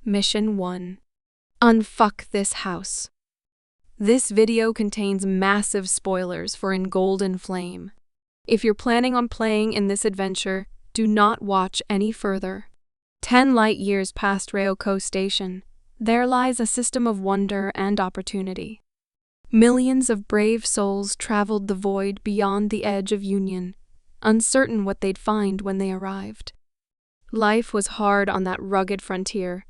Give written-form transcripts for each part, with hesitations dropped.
Mission 1. Unfuck this house. This video contains massive spoilers for In Golden Flame. If you're planning on playing in this adventure, do not watch any further. 10 light years past Ryoko Station, there lies a system of wonder and opportunity. Millions of brave souls traveled the void beyond the edge of Union, uncertain what they'd find when they arrived. Life was hard on that rugged frontier,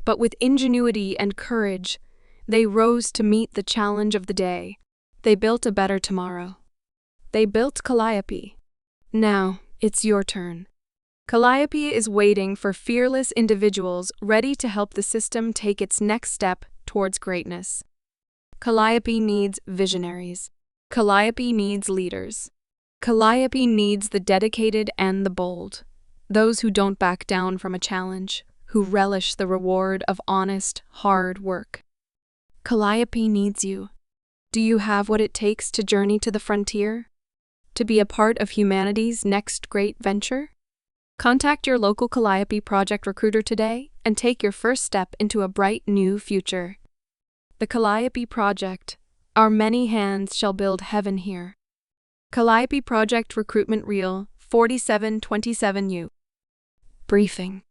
but with ingenuity and courage, they rose to meet the challenge of the day. They built a better tomorrow. They built Calliope. Now, it's your turn. Calliope is waiting for fearless individuals ready to help the system take its next step towards greatness. Calliope needs visionaries. Calliope needs leaders. Calliope needs the dedicated and the bold, those who don't back down from a challenge, who relish the reward of honest, hard work. Calliope needs you. Do you have what it takes to journey to the frontier? To be a part of humanity's next great venture? Contact your local Calliope project recruiter today and take your first step into a bright new future. The Calliope Project. Our many hands shall build heaven here. Calliope Project Recruitment Reel 4727U. Briefing.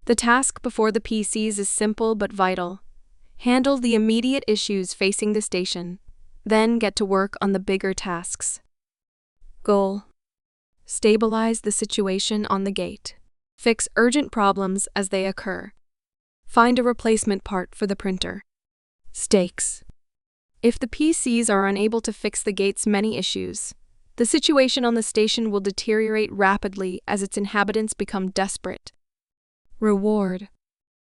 The task before the PCs is simple but vital. Handle the immediate issues facing the station, then get to work on the bigger tasks. Goal. Stabilize the situation on the gate. Fix urgent problems as they occur. Find a replacement part for the printer. Stakes. If the PCs are unable to fix the gate's many issues, the situation on the station will deteriorate rapidly as its inhabitants become desperate. Reward.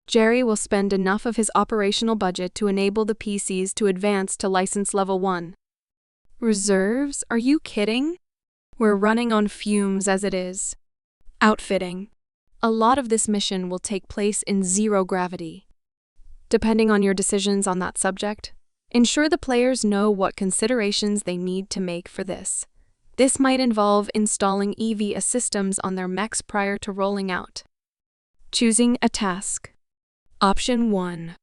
Jerry will spend enough of his operational budget to enable the PCs to advance to license level 1. Reserves? Are you kidding? We're running on fumes as it is. Outfitting. A lot of this mission will take place in zero gravity. Depending on your decisions on that subject, ensure the players know what considerations they need to make for this. This might involve installing EV systems on their mechs prior to rolling out. Choosing a task. Option 1.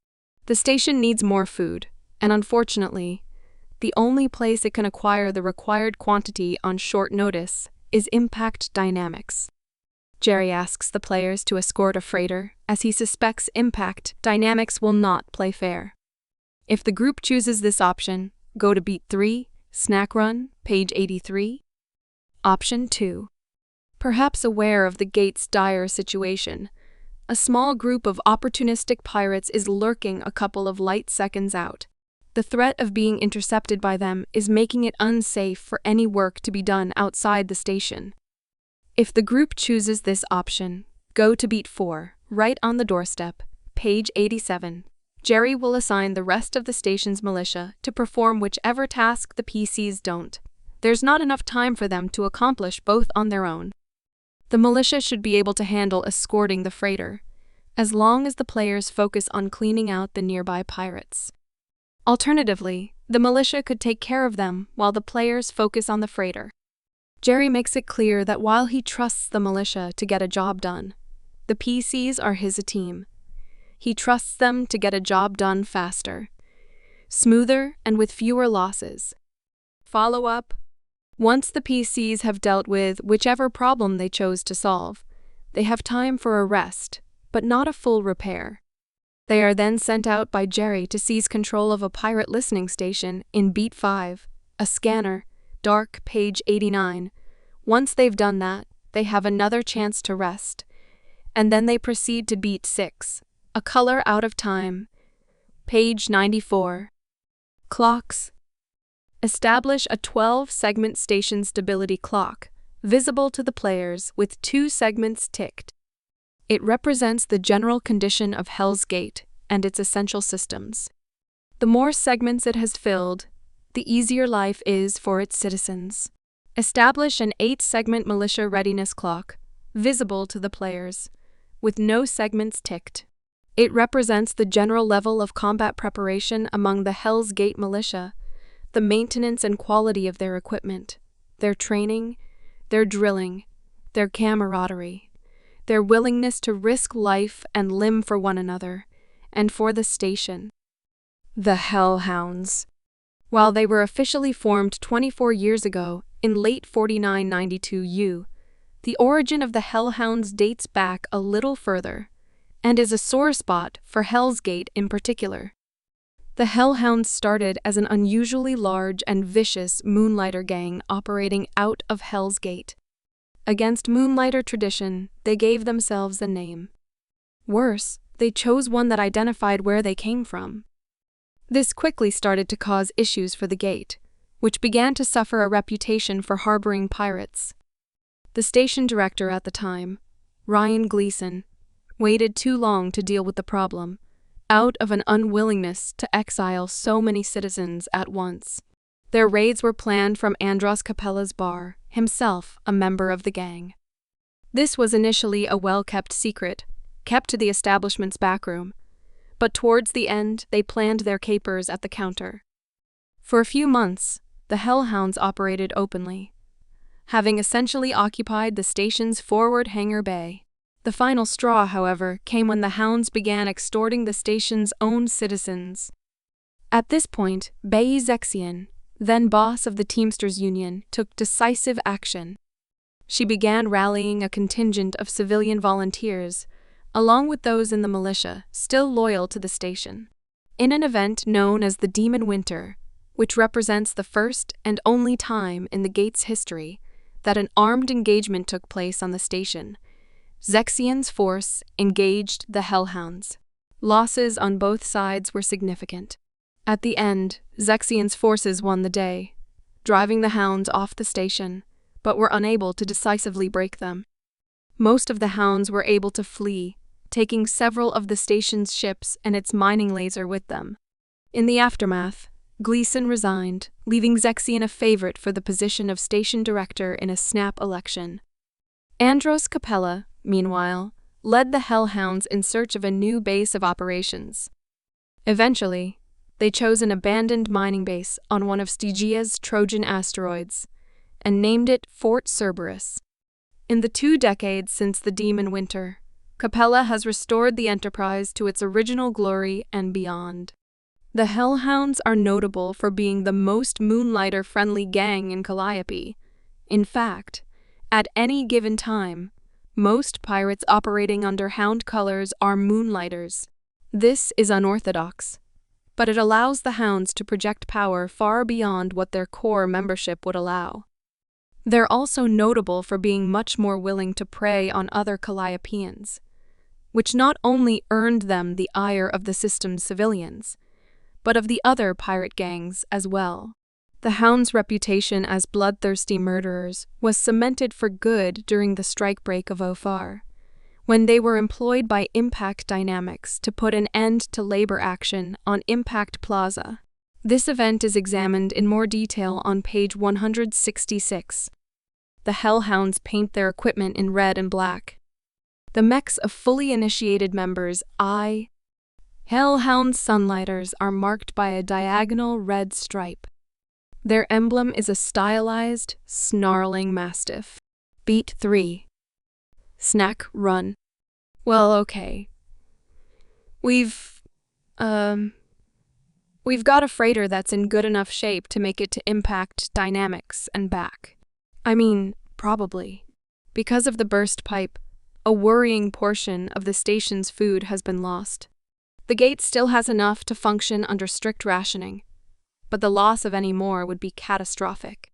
The station needs more food, and unfortunately, the only place it can acquire the required quantity on short notice is Impact Dynamics. Jerry asks the players to escort a freighter, as he suspects Impact Dynamics will not play fair. If the group chooses this option, go to Beat 3, Snack Run, page 83. Option 2. Perhaps aware of the gate's dire situation, a small group of opportunistic pirates is lurking a couple of light seconds out. The threat of being intercepted by them is making it unsafe for any work to be done outside the station. If the group chooses this option, go to Beat 4, right on the doorstep, page 87. Jerry will assign the rest of the station's militia to perform whichever task the PCs don't. There's not enough time for them to accomplish both on their own. The militia should be able to handle escorting the freighter, as long as the players focus on cleaning out the nearby pirates. Alternatively, the militia could take care of them while the players focus on the freighter. Jerry makes it clear that while he trusts the militia to get a job done, the PCs are his team. He trusts them to get a job done faster, smoother, and with fewer losses. Follow-up. Once the PCs have dealt with whichever problem they chose to solve, they have time for a rest, but not a full repair. They are then sent out by Jerry to seize control of a pirate listening station in Beat 5, a scanner, dark, page 89. Once they've done that, they have another chance to rest, and then they proceed to Beat 6, a color out of time, page 94. Clocks. Establish a 12-segment station stability clock, visible to the players with 2 segments ticked. It represents the general condition of Hell's Gate and its essential systems. The more segments it has filled, the easier life is for its citizens. Establish an 8-segment militia readiness clock, visible to the players, with no segments ticked. It represents the general level of combat preparation among the Hell's Gate militia, the maintenance and quality of their equipment, their training, their drilling, their camaraderie, their willingness to risk life and limb for one another, and for the station. The Hellhounds. While they were officially formed 24 years ago, in late 4992 U, the origin of the Hellhounds dates back a little further, and is a sore spot for Hell's Gate in particular. The Hellhounds started as an unusually large and vicious Moonlighter gang operating out of Hell's Gate. Against Moonlighter tradition, they gave themselves a name. Worse, they chose one that identified where they came from. This quickly started to cause issues for the Gate, which began to suffer a reputation for harboring pirates. The station director at the time, Ryan Gleason, waited too long to deal with the problem, out of an unwillingness to exile so many citizens at once. Their raids were planned from Andros Capella's bar, himself a member of the gang. This was initially a well-kept secret, kept to the establishment's backroom, but towards the end they planned their capers at the counter. For a few months, the Hellhounds operated openly, having essentially occupied the station's forward hangar bay. The final straw, however, came when the Hounds began extorting the station's own citizens. At this point, Bayi Zexian, then boss of the Teamsters Union, took decisive action. She began rallying a contingent of civilian volunteers, along with those in the militia, still loyal to the station. In an event known as the Demon Winter, which represents the first and only time in the Gate's history that an armed engagement took place on the station, Zexian's force engaged the Hellhounds. Losses on both sides were significant. At the end, Zexian's forces won the day, driving the Hounds off the station, but were unable to decisively break them. Most of the Hounds were able to flee, taking several of the station's ships and its mining laser with them. In the aftermath, Gleason resigned, leaving Zexian a favorite for the position of station director in a snap election. Andros Capella, meanwhile, led the Hellhounds in search of a new base of operations. Eventually, they chose an abandoned mining base on one of Stygia's Trojan asteroids, and named it Fort Cerberus. In the 2 decades since the Demon Winter, Capella has restored the Enterprise to its original glory and beyond. The Hellhounds are notable for being the most Moonlighter-friendly gang in Calliope. In fact, at any given time, most pirates operating under Hound colors are Moonlighters. This is unorthodox, but it allows the Hounds to project power far beyond what their core membership would allow. They're also notable for being much more willing to prey on other Calliopeans, which not only earned them the ire of the system's civilians, but of the other pirate gangs as well. The Hounds' reputation as bloodthirsty murderers was cemented for good during the strike break of Ofar, when they were employed by Impact Dynamics to put an end to labor action on Impact Plaza. This event is examined in more detail on page 166. The Hellhounds paint their equipment in red and black. The mechs of fully initiated members, Hellhound Sunlighters, are marked by a diagonal red stripe. Their emblem is a stylized, snarling mastiff. Beat 3. Snack run. Well, okay. We've got a freighter that's in good enough shape to make it to Impact Dynamics and back. I mean, probably. Because of the burst pipe, a worrying portion of the station's food has been lost. The Gate still has enough to function under strict rationing, but the loss of any more would be catastrophic.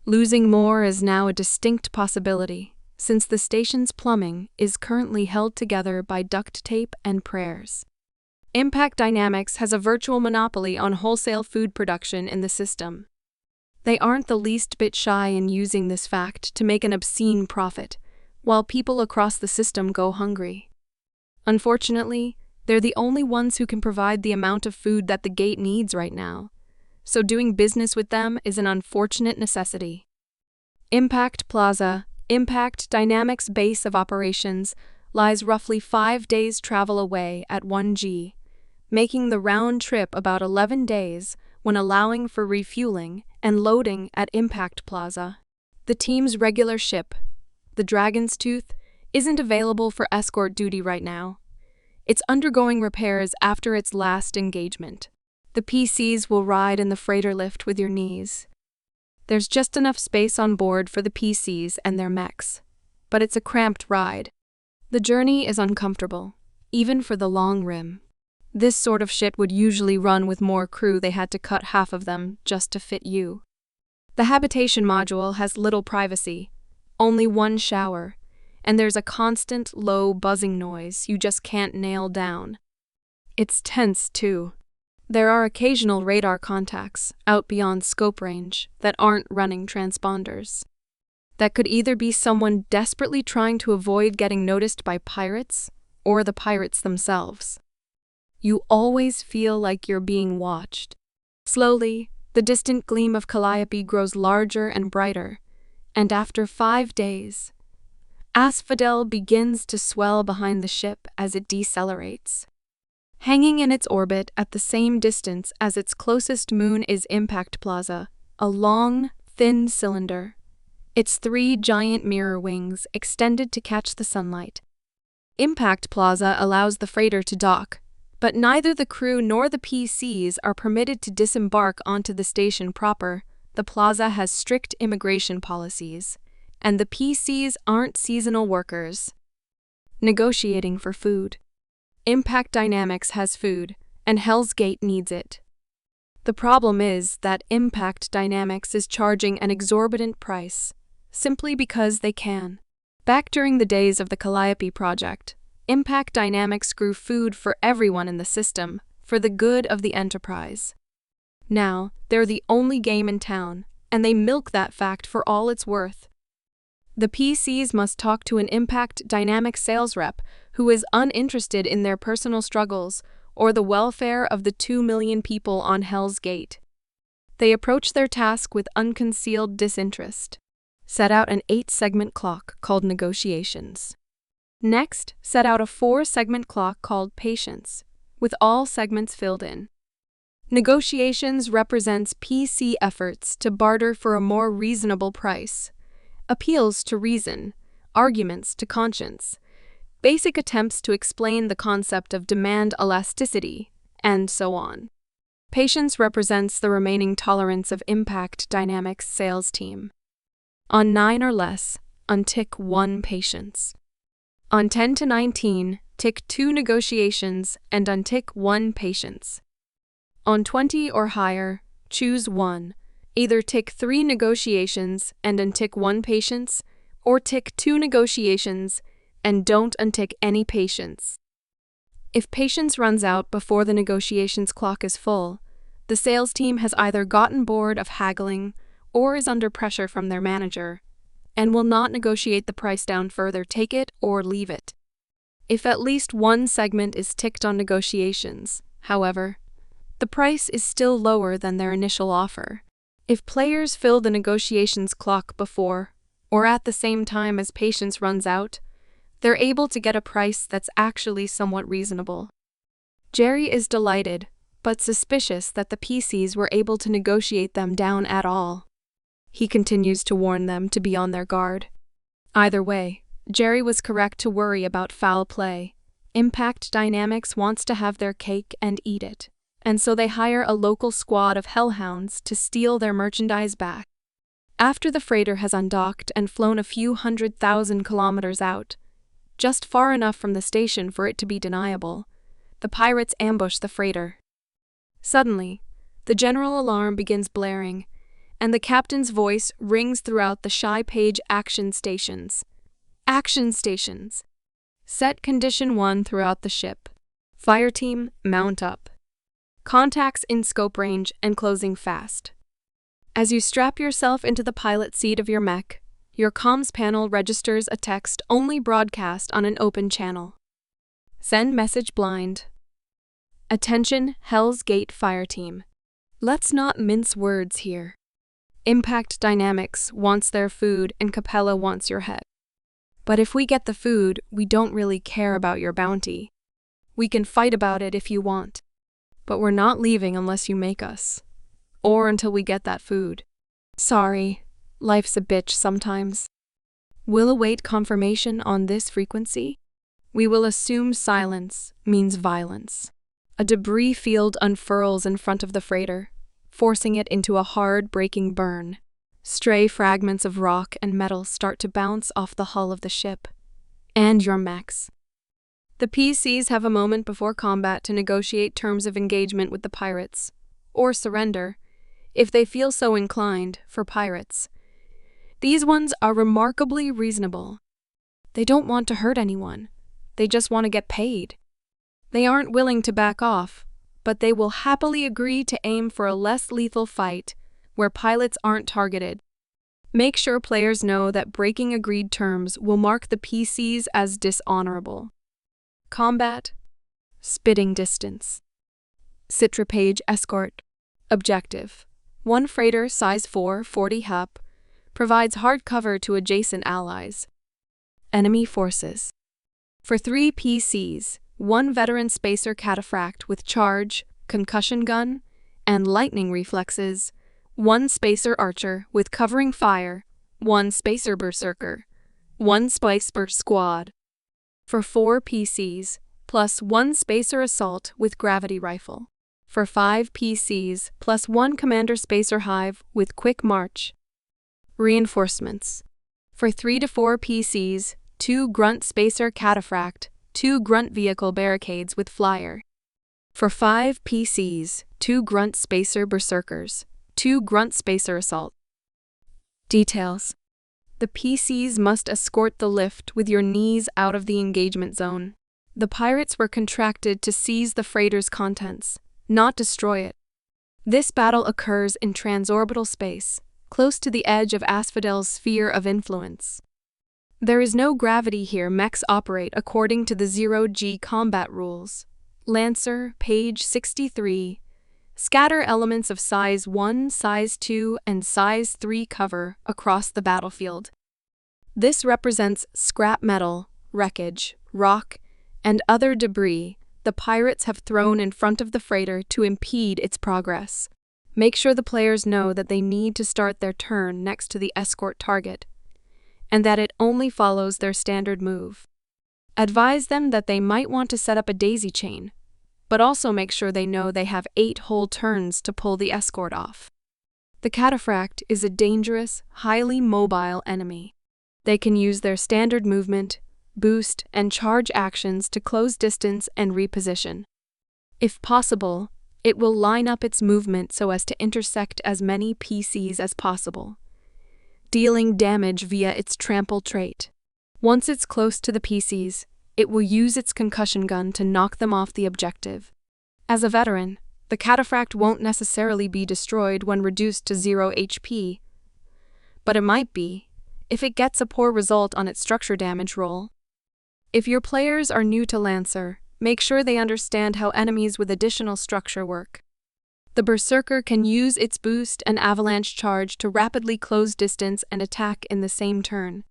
Losing more is now a distinct possibility, since the station's plumbing is currently held together by duct tape and prayers. Impact Dynamics has a virtual monopoly on wholesale food production in the system. They aren't the least bit shy in using this fact to make an obscene profit, while people across the system go hungry. Unfortunately, they're the only ones who can provide the amount of food that the Gate needs right now, so doing business with them is an unfortunate necessity. Impact Plaza, Impact Dynamics base of operations, lies roughly 5 days' travel away at 1G, making the round trip about 11 days when allowing for refueling and loading at Impact Plaza. The team's regular ship, the Dragon's Tooth, isn't available for escort duty right now. It's undergoing repairs after its last engagement. The PCs will ride in the freighter lift with your knees. There's just enough space on board for the PCs and their mechs, but it's a cramped ride. The journey is uncomfortable, even for the long rim. This sort of shit would usually run with more crew. They had to cut half of them just to fit you. The habitation module has little privacy, only one shower, and there's a constant low buzzing noise you just can't nail down. It's tense, too. There are occasional radar contacts out beyond scope range that aren't running transponders. That could either be someone desperately trying to avoid getting noticed by pirates, or the pirates themselves. You always feel like you're being watched. Slowly, the distant gleam of Calliope grows larger and brighter, and after 5 days, Asphodel begins to swell behind the ship as it decelerates. Hanging in its orbit at the same distance as its closest moon is Impact Plaza, a long, thin cylinder. Its 3 giant mirror wings extended to catch the sunlight. Impact Plaza allows the freighter to dock, but neither the crew nor the PCs are permitted to disembark onto the station proper. The plaza has strict immigration policies, and the PCs aren't seasonal workers. Negotiating for food. Impact Dynamics has food, and Hell's Gate needs it. The problem is that Impact Dynamics is charging an exorbitant price, simply because they can. Back during the days of the Calliope project, Impact Dynamics grew food for everyone in the system, for the good of the Enterprise. Now, they're the only game in town, and they milk that fact for all it's worth. The PCs must talk to an Impact Dynamics sales rep who is uninterested in their personal struggles or the welfare of the 2 million people on Hell's Gate. They approach their task with unconcealed disinterest. Set out an 8-segment clock called Negotiations. Next, set out a 4-segment clock called Patience, with all segments filled in. Negotiations represents PC efforts to barter for a more reasonable price, appeals to reason, arguments to conscience, basic attempts to explain the concept of demand elasticity, and so on. Patience represents the remaining tolerance of Impact Dynamics sales team. On 9 or less, untick 1 Patience. On 10 to 19, tick 2 Negotiations and untick 1 Patience. On 20 or higher, choose 1. Either tick 3 Negotiations and untick 1 Patience, or tick 2 Negotiations and don't untick any Patience. If Patience runs out before the negotiations clock is full, the sales team has either gotten bored of haggling or is under pressure from their manager, and will not negotiate the price down further. Take it or leave it. If at least 1 segment is ticked on negotiations, however, the price is still lower than their initial offer. If players fill the negotiations clock before or at the same time as Patience runs out, they're able to get a price that's actually somewhat reasonable. Jerry is delighted, but suspicious that the PCs were able to negotiate them down at all. He continues to warn them to be on their guard. Either way, Jerry was correct to worry about foul play. Impact Dynamics wants to have their cake and eat it, and so they hire a local squad of hellhounds to steal their merchandise back. After the freighter has undocked and flown a few 100,000 kilometers out, just far enough from the station for it to be deniable, the pirates ambush the freighter. Suddenly, the general alarm begins blaring, and the captain's voice rings throughout the Shy-Page action stations. Action stations. Set condition 1 throughout the ship. Fire team, mount up. Contacts in scope range and closing fast. As you strap yourself into the pilot seat of your mech, your comms panel registers a text-only broadcast on an open channel. Send message blind. Attention, Hell's Gate fire team. Let's not mince words here. Impact Dynamics wants their food and Capella wants your head. But if we get the food, we don't really care about your bounty. We can fight about it if you want. But we're not leaving unless you make us. Or until we get that food. Sorry, life's a bitch sometimes. We'll await confirmation on this frequency. We will assume silence means violence. A debris field unfurls in front of the freighter, forcing it into a hard, breaking burn. Stray fragments of rock and metal start to bounce off the hull of the ship, and your mechs. The PCs have a moment before combat to negotiate terms of engagement with the pirates, or surrender, if they feel so inclined, for pirates. These ones are remarkably reasonable. They don't want to hurt anyone, they just want to get paid. They aren't willing to back off, but they will happily agree to aim for a less lethal fight where pilots aren't targeted. Make sure players know that breaking agreed terms will mark the PCs as dishonorable. Combat. Spitting distance. Citrapage escort. Objective. One freighter size 4, 40 HUP, provides hard cover to adjacent allies. Enemy forces. For 3 PCs, 1 veteran spacer cataphract with charge, concussion gun, and lightning reflexes, 1 spacer archer with covering fire, 1 spacer berserker, 1 spacer squad. For 4 PCs, plus 1 spacer assault with gravity rifle. For 5 PCs, plus 1 commander spacer hive with quick march. Reinforcements. For 3 to 4 PCs, 2 grunt spacer cataphract, 2 grunt vehicle barricades with flyer. For 5 PCs, 2 grunt spacer berserkers, 2 grunt spacer assault. Details. The PCs must escort the lift with your knees out of the engagement zone. The pirates were contracted to seize the freighter's contents, not destroy it. This battle occurs in transorbital space, close to the edge of Asphodel's sphere of influence. There is no gravity here. Mechs operate according to the 0G combat rules. Lancer, page 63. Scatter elements of size 1, size 2, and size 3 cover across the battlefield. This represents scrap metal, wreckage, rock, and other debris the pirates have thrown in front of the freighter to impede its progress. Make sure the players know that they need to start their turn next to the escort target, and that it only follows their standard move. Advise them that they might want to set up a daisy chain, but also make sure they know they have 8 whole turns to pull the escort off. The cataphract is a dangerous, highly mobile enemy. They can use their standard movement, boost, and charge actions to close distance and reposition. If possible, it will line up its movement so as to intersect as many PCs as possible, dealing damage via its trample trait. Once it's close to the PCs, it will use its concussion gun to knock them off the objective. As a veteran, the cataphract won't necessarily be destroyed when reduced to 0 HP, but it might be, if it gets a poor result on its structure damage roll. If your players are new to Lancer, make sure they understand how enemies with additional structure work. The Berserker can use its boost and avalanche charge to rapidly close distance and attack in the same turn.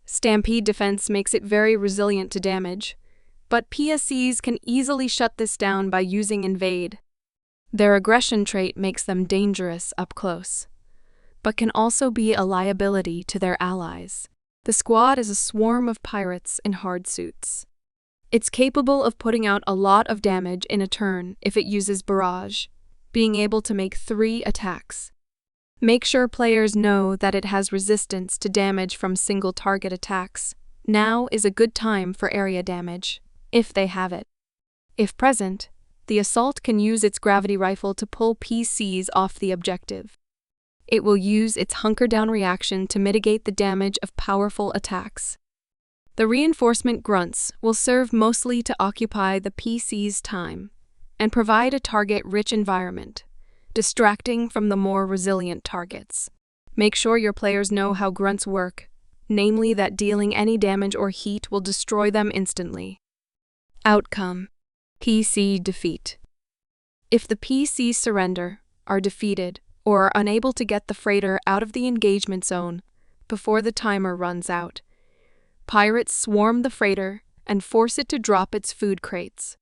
Stampede defense makes it very resilient to damage, but PSCs can easily shut this down by using Invade. Their aggression trait makes them dangerous up close, but can also be a liability to their allies. The squad is a swarm of pirates in hard suits. It's capable of putting out a lot of damage in a turn if it uses barrage, being able to make 3 attacks. Make sure players know that it has resistance to damage from single target attacks. Now is a good time for area damage, if they have it. If present, the assault can use its gravity rifle to pull PCs off the objective. It will use its hunker-down reaction to mitigate the damage of powerful attacks. The reinforcement grunts will serve mostly to occupy the PC's time and provide a target-rich environment, distracting from the more resilient targets. Make sure your players know how grunts work, namely that dealing any damage or heat will destroy them instantly. Outcome: PC defeat. If the PCs surrender, are defeated, or are unable to get the freighter out of the engagement zone before the timer runs out, pirates swarm the freighter and force it to drop its food crates.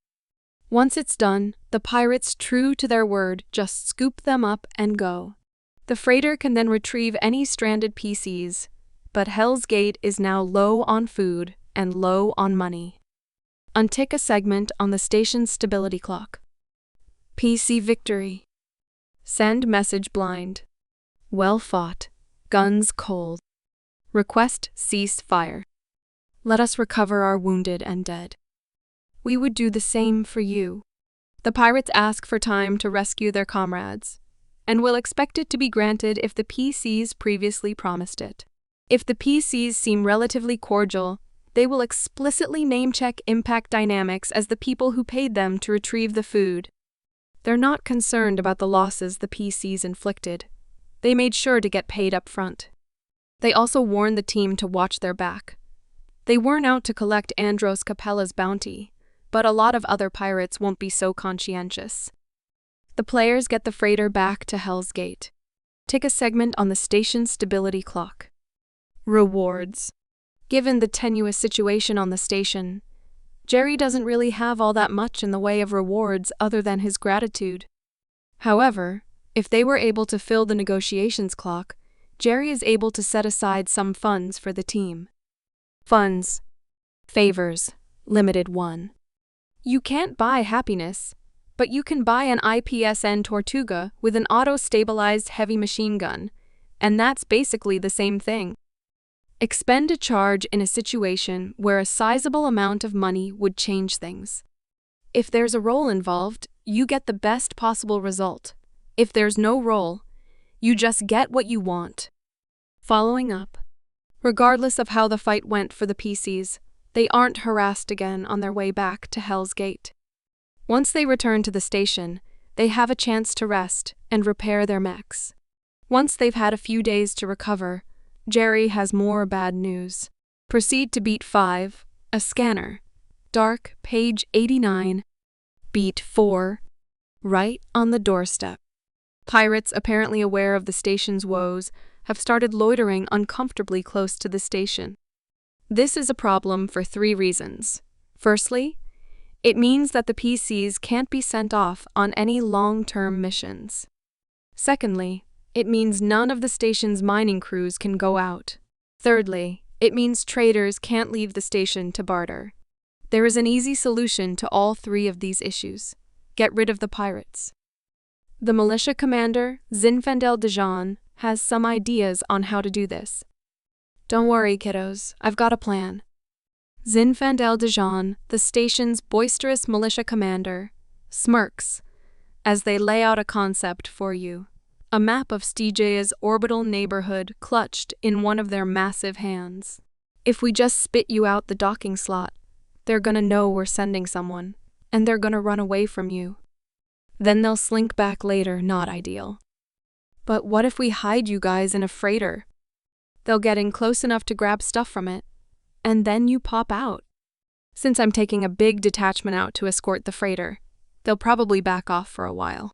Once it's done, the pirates, true to their word, just scoop them up and go. The freighter can then retrieve any stranded PCs, but Hell's Gate is now low on food and low on money. Untick a segment on the station's stability clock. PC victory. Send message blind. Well fought. Guns cold. Request cease fire. Let us recover our wounded and dead. We would do the same for you. The pirates ask for time to rescue their comrades, and will expect it to be granted if the PCs previously promised it. If the PCs seem relatively cordial, they will explicitly name-check Impact Dynamics as the people who paid them to retrieve the food. They're not concerned about the losses the PCs inflicted. They made sure to get paid up front. They also warned the team to watch their back. They weren't out to collect Andros Capella's bounty, but a lot of other pirates won't be so conscientious. The players get the freighter back to Hell's Gate. Tick a segment on the station's stability clock. Rewards. Given the tenuous situation on the station, Jerry doesn't really have all that much in the way of rewards other than his gratitude. However, if they were able to fill the negotiations clock, Jerry is able to set aside some funds for the team. Funds. Favors. Limited 1. You can't buy happiness, but you can buy an IPSN Tortuga with an auto-stabilized heavy machine gun, and that's basically the same thing. Expend a charge in a situation where a sizable amount of money would change things. If there's a roll involved, you get the best possible result. If there's no roll, you just get what you want. Following up. Regardless of how the fight went for the PCs, they aren't harassed again on their way back to Hell's Gate. Once they return to the station, they have a chance to rest and repair their mechs. Once they've had a few days to recover, Jerry has more bad news. Proceed to Beat 5, a scanner. Dark, page 89. Beat 4, right on the doorstep. Pirates, apparently aware of the station's woes, have started loitering uncomfortably close to the station. This is a problem for 3 reasons. Firstly, it means that the PCs can't be sent off on any long-term missions. Secondly, it means none of the station's mining crews can go out. Thirdly, it means traders can't leave the station to barter. There is an easy solution to all 3 of these issues. Get rid of the pirates. The militia commander, Zinfandel Dijon, has some ideas on how to do this. Don't worry, kiddos, I've got a plan. Zinfandel Dijon, the station's boisterous militia commander, smirks as they lay out a concept for you. A map of Stygia's orbital neighborhood clutched in one of their massive hands. If we just spit you out the docking slot, they're gonna know we're sending someone, and they're gonna run away from you. Then they'll slink back later, not ideal. But what if we hide you guys in a freighter? They'll get in close enough to grab stuff from it, and then you pop out. Since I'm taking a big detachment out to escort the freighter, they'll probably back off for a while.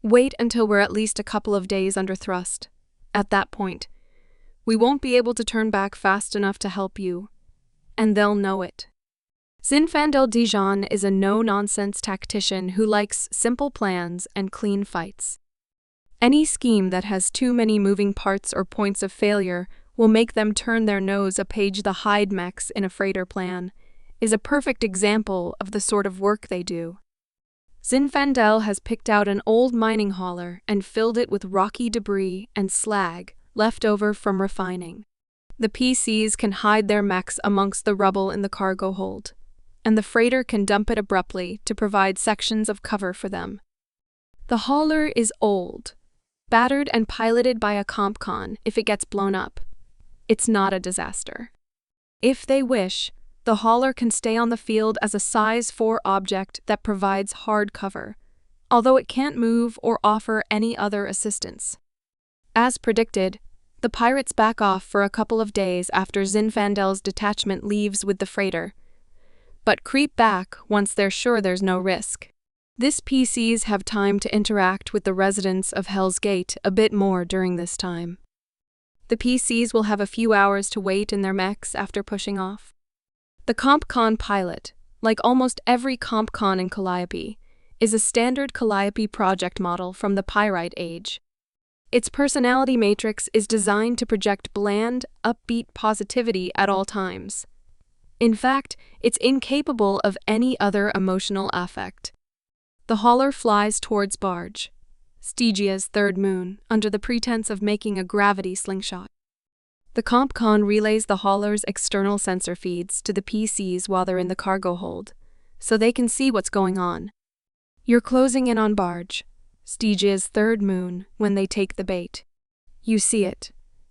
Wait until we're at least a couple of days under thrust. At that point, we won't be able to turn back fast enough to help you, and they'll know it. Zinfandel Dijon is a no-nonsense tactician who likes simple plans and clean fights. Any scheme that has too many moving parts or points of failure will make them turn their nose a page the hide mechs in a freighter plan, is a perfect example of the sort of work they do. Zinfandel has picked out an old mining hauler and filled it with rocky debris and slag left over from refining. The PCs can hide their mechs amongst the rubble in the cargo hold, and the freighter can dump it abruptly to provide sections of cover for them. The hauler is old, battered and piloted by a CompCon if it gets blown up. It's not a disaster. If they wish, the hauler can stay on the field as a size 4 object that provides hard cover, although it can't move or offer any other assistance. As predicted, the pirates back off for a couple of days after Zinfandel's detachment leaves with the freighter, but creep back once they're sure there's no risk. This PCs have time to interact with the residents of Hell's Gate a bit more during this time. The PCs will have a few hours to wait in their mechs after pushing off. The CompCon pilot, like almost every CompCon in Calliope, is a standard Calliope project model from the Pyrite Age. Its personality matrix is designed to project bland, upbeat positivity at all times. In fact, it's incapable of any other emotional affect. The hauler flies towards barge, Stygia's third moon, under the pretense of making a gravity slingshot. The CompCon relays the hauler's external sensor feeds to the PCs while they're in the cargo hold, so they can see what's going on. You're closing in on barge, Stygia's third moon, when they take the bait. You see it.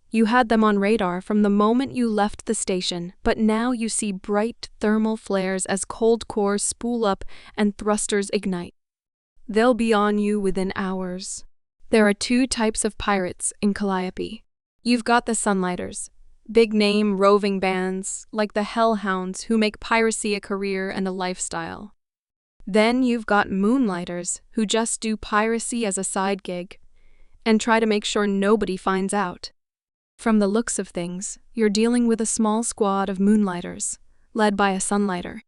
You had them on radar from the moment you left the station, but now you see bright thermal flares as cold cores spool up and thrusters ignite. They'll be on you within hours. There are two types of pirates in Calliope. You've got the Sunlighters, big-name roving bands like the Hellhounds who make piracy a career and a lifestyle. Then you've got Moonlighters who just do piracy as a side gig and try to make sure nobody finds out. From the looks of things, you're dealing with a small squad of Moonlighters, led by a Sunlighter.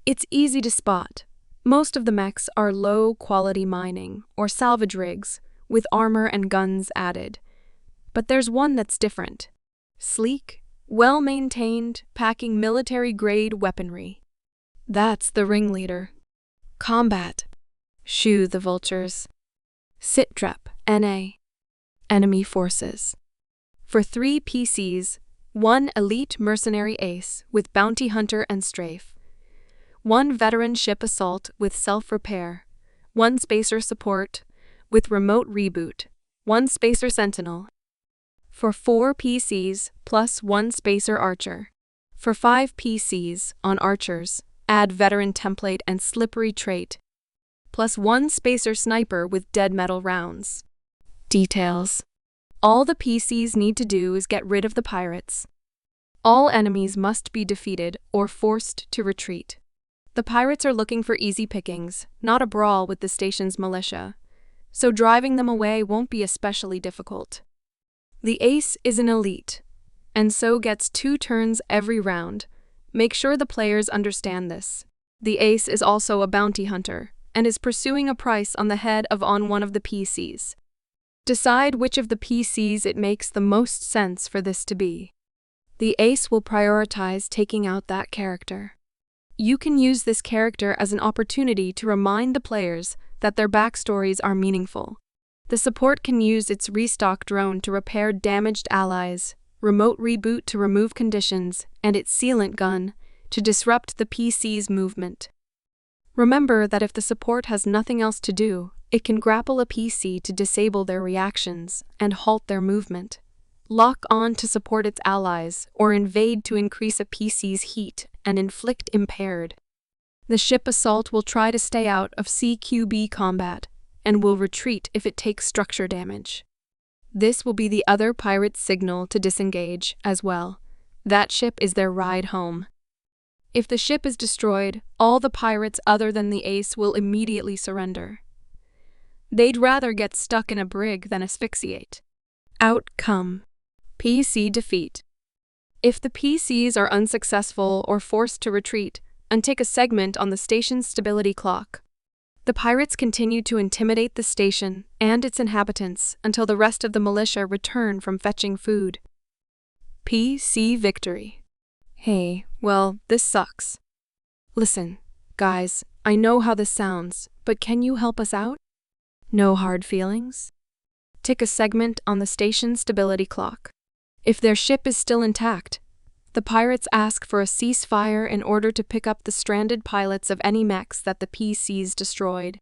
It's easy to spot. Most of the mechs are low-quality mining or salvage rigs with armor and guns added. But there's one that's different. Sleek, well-maintained, packing military-grade weaponry. That's the ringleader. Combat. Shoo the vultures. Sitrep, NA. Enemy forces. For 3 PCs, 1 elite mercenary ace with bounty hunter and strafe, 1 veteran ship assault with self-repair, 1 spacer support with remote reboot, 1 spacer sentinel. For 4 PCs plus 1 spacer archer. For 5 PCs on archers, add veteran template and slippery trait, plus 1 spacer sniper with dead metal rounds. Details. All the PCs need to do is get rid of the pirates. All enemies must be defeated or forced to retreat. The pirates are looking for easy pickings, not a brawl with the station's militia, so driving them away won't be especially difficult. The ace is an elite, and so gets 2 turns every round. Make sure the players understand this. The ace is also a bounty hunter, and is pursuing a price on the head of one of the PCs. Decide which of the PCs it makes the most sense for this to be. The ace will prioritize taking out that character. You can use this character as an opportunity to remind the players that their backstories are meaningful. The support can use its restock drone to repair damaged allies, remote reboot to remove conditions, and its sealant gun to disrupt the PC's movement. Remember that if the support has nothing else to do, it can grapple a PC to disable their reactions and halt their movement, lock on to support its allies, or invade to increase a PC's heat and inflict impaired. The ship assault will try to stay out of CQB combat and will retreat if it takes structure damage. This will be the other pirate's signal to disengage as well. That ship is their ride home. If the ship is destroyed, all the pirates other than the ace will immediately surrender. They'd rather get stuck in a brig than asphyxiate. Outcome: PC defeat. If the PCs are unsuccessful or forced to retreat, untick a segment on the station's stability clock. The pirates continue to intimidate the station and its inhabitants until the rest of the militia return from fetching food. PC victory. Hey, well, this sucks. Listen, guys, I know how this sounds, but can you help us out? No hard feelings? Tick a segment on the station's stability clock. If their ship is still intact, the pirates ask for a ceasefire in order to pick up the stranded pilots of any mechs that the PCs destroyed.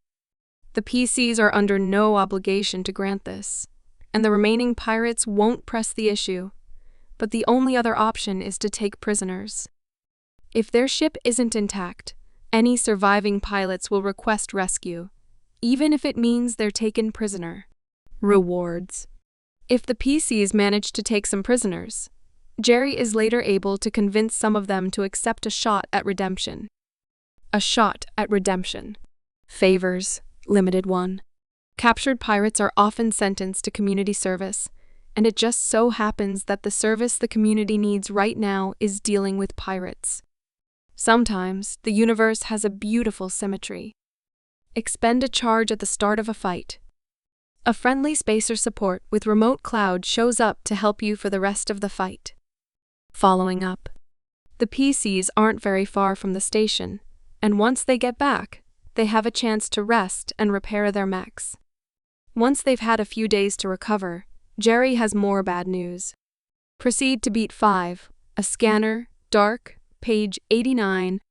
The PCs are under no obligation to grant this, and the remaining pirates won't press the issue, but the only other option is to take prisoners. If their ship isn't intact, any surviving pilots will request rescue, even if it means they're taken prisoner. Rewards. If the PCs manage to take some prisoners, Jerry is later able to convince some of them to accept a shot at redemption. A shot at redemption. Favors, limited one. Captured pirates are often sentenced to community service, and it just so happens that the service the community needs right now is dealing with pirates. Sometimes, the universe has a beautiful symmetry. Expend a charge at the start of a fight. A friendly spacer support with remote cloud shows up to help you for the rest of the fight. Following up. The PCs aren't very far from the station, and once they get back, they have a chance to rest and repair their mechs. Once they've had a few days to recover, Jerry has more bad news. Proceed to beat 5, a scanner, dark, page 89,